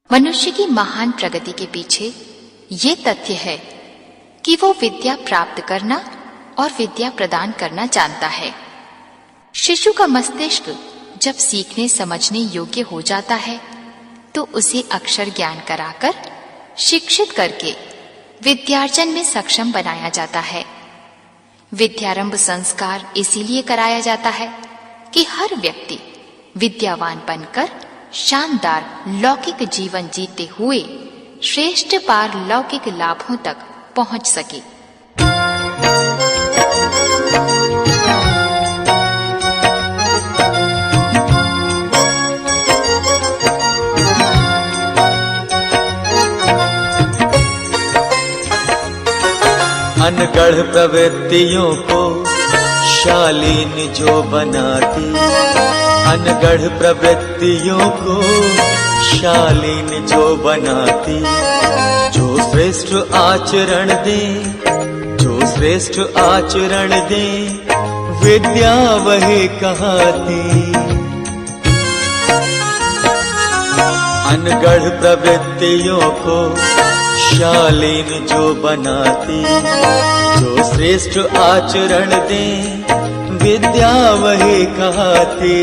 मनुष्य की महान प्रगति के पीछे ये तथ्य है कि वो विद्या प्राप्त करना और विद्या प्रदान करना जानता है। शिशु का मस्तिष्क जब सीखने समझने योग्य हो जाता है तो उसे अक्षर ज्ञान कराकर शिक्षित करके विद्यार्जन में सक्षम बनाया जाता है। विद्यारंभ संस्कार इसीलिए कराया जाता है कि हर व्यक्ति विद्यावान बनकर शानदार लौकिक जीवन जीते हुए श्रेष्ठ पारलौकिक लाभों तक पहुंच सके। अनगढ़ प्रवृत्तियों को शालीन जो बनाती, अनगढ़ प्रवृत्तियों को शालीन जो बनाती, जो श्रेष्ठ आचरण दे, जो श्रेष्ठ आचरण दे, विद्या वही कहाती। अनगढ़ प्रवृत्तियों को शालीन जो बनाती, जो श्रेष्ठ आचरण दे, विद्या वही कहाती।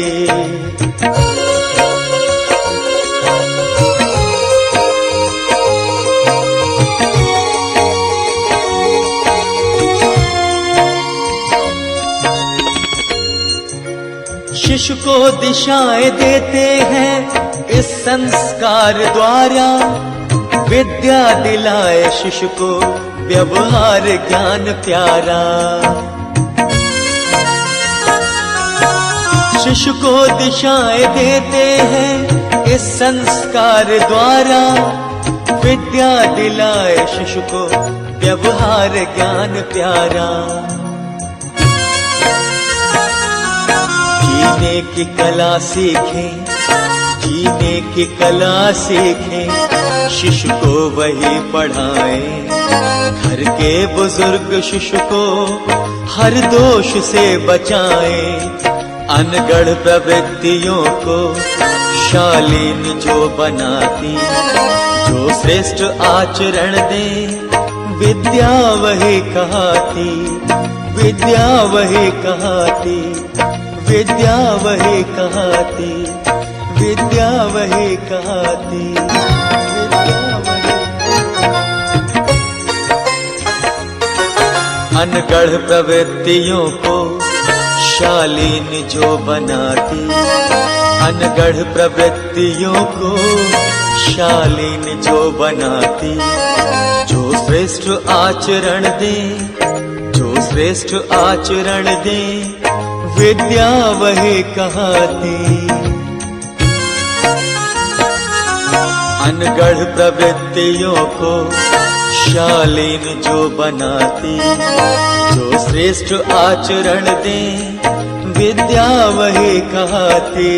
शिशु को दिशाएं देते हैं इस संस्कार द्वारा, विद्या दिलाए शिशु को व्यवहार ज्ञान प्यारा। शिशु को दिशाएं देते हैं इस संस्कार द्वारा, विद्या दिलाए शिशु को व्यवहार ज्ञान प्यारा। जीने की कला सीखें, जीने की कला सीखें, शिशु को वही पढ़ाए। घर के बुजुर्ग शिशु को हर दोष से बचाएं। अनगढ़ प्रवृत्तियों को शालीन जो बनाती, जो श्रेष्ठ आचरण दे, विद्या वही कहाती, विद्या वही कहाती, विद्या वही कहाती, विद्या वही कहाती, विद्या वही। अनगढ़ प्रवृत्तियों को शालीन जो बनाती, अनगढ़ प्रवृत्तियों को शालीन जो बनाती, जो श्रेष्ठ आचरण दे, जो श्रेष्ठ आचरण दे, विद्या वही कहाती। अनगढ़ प्रवृत्तियों को शालीन जो बनाती, जो श्रेष्ठ आचरण दे, विद्या वही कहाती।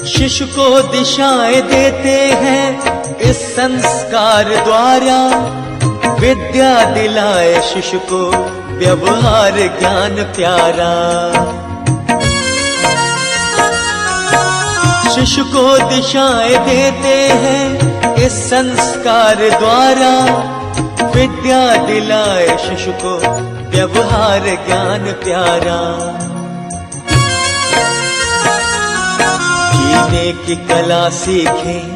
शिशु को दिशाएं देते हैं इस संस्कार द्वारा, विद्या दिलाए शिशु को व्यवहार ज्ञान प्यारा। शिशु को दिशाएं देते हैं इस संस्कार द्वारा, विद्या दिलाए शिशु को व्यवहार ज्ञान प्यारा। जीने की कला सीखें,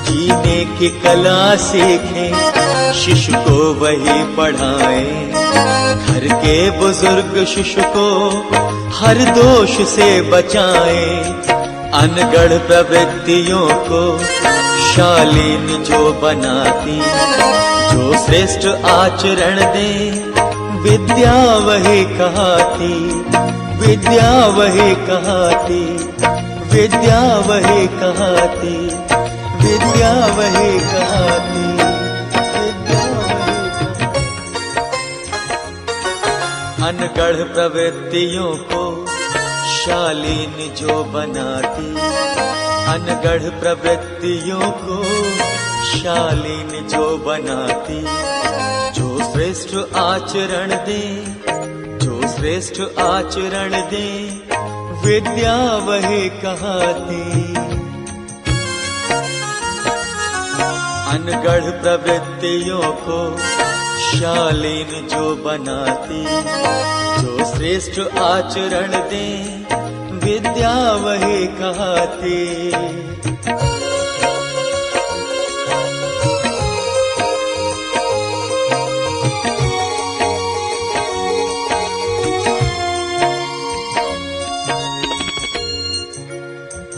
जीने की कला सीखें, शिशु को वही पढ़ाएं। घर के बुजुर्ग शिशु को हर दोष से बचाएं। अनगढ़ प्रवृत्तियों को शालीन जो बनाती, जो श्रेष्ठ आचरण दे, विद्या वही कहाती, विद्या वही कहाती, विद्या वही कहाती, विद्या वही कहाती, विद्या वही। अनगढ़ प्रवृत्तियों को शालीन जो बनाती, अनगढ़ प्रवृत्तियों को शालीन जो बनाती, जो श्रेष्ठ आचरण दे, जो श्रेष्ठ आचरण दे, विद्या वही कहती। अनगढ़ प्रवृत्तियों को शालीन जो बनाती, जो श्रेष्ठ आचरण दे, विद्या वही कहती।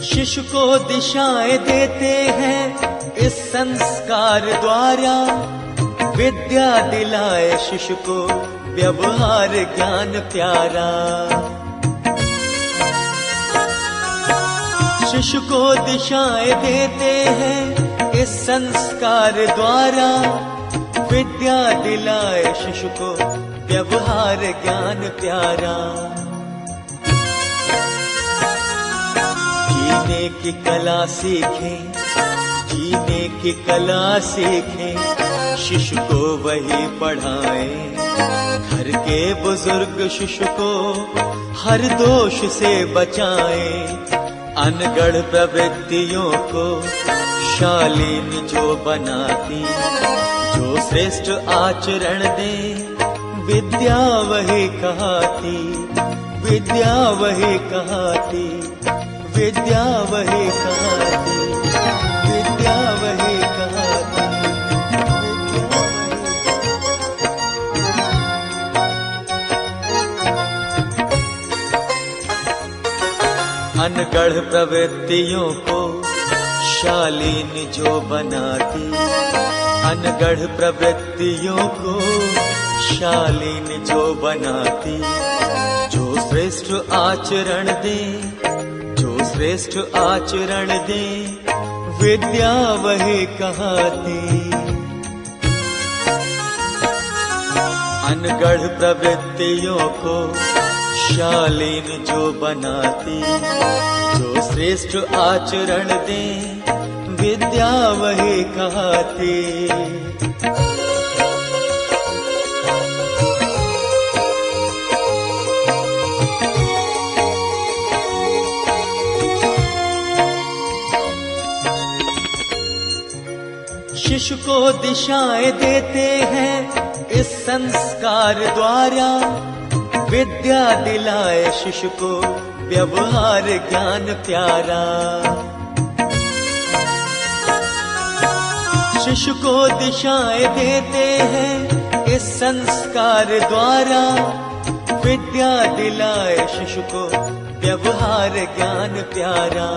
शिशु को दिशाएं देते हैं इस संस्कार द्वारा, विद्या दिलाए शिशु को व्यवहार ज्ञान प्यारा। शिशु को दिशाएं देते हैं इस संस्कार द्वारा, विद्या दिलाए शिशु को व्यवहार ज्ञान प्यारा। जीने की कला सीखें, जीने की कला सीखें, शिशु को वही पढ़ाएं। घर के बुजुर्ग शिशु को हर दोष से बचाएं। अनगढ़ प्रवृत्तियों को शालीन जो बनाती, जो श्रेष्ठ आचरण दे, विद्या वही कहती, विद्या वही कहती, विद्या वही कहती, विद्या वही कहती, अनगढ़ प्रवृत्तियों को शालीन जो बनाती, अनगढ़ प्रवृत्तियों को शालीन जो बनाती, जो श्रेष्ठ आचरण दे, जो श्रेष्ठ आचरण दे, विद्या वही कहती। अनगढ़ प्रवृत्तियों को शालीन जो बनाती, जो श्रेष्ठ आचरण दे, विद्या वही कहती। शिशु को दिशाएं देते हैं इस संस्कार द्वारा, विद्या दिलाए शिशु को व्यवहार ज्ञान प्यारा। शिशु को दिशाएं देते हैं इस संस्कार द्वारा, विद्या दिलाए शिशु को व्यवहार ज्ञान प्यारा।